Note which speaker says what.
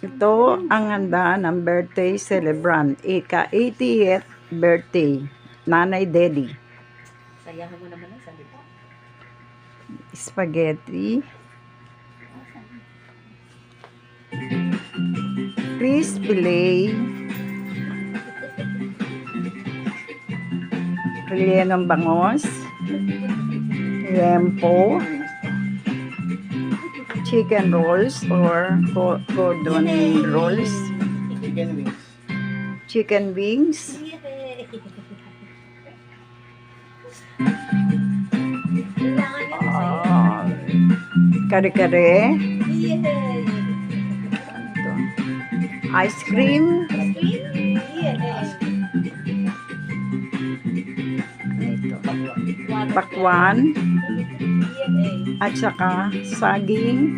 Speaker 1: Ito ang handa ng birthday celebrant. Ika-80th birthday. Nanay Dedi.
Speaker 2: Sayahan mo naman ang salita.
Speaker 1: Spaghetti. Chris Pilay. Rilenong Bangos. Rempo. Chicken rolls or cordon rolls.
Speaker 3: Chicken wings.
Speaker 1: Chicken wings. Kare-kare. Ice cream. Bakwan. At saka saging.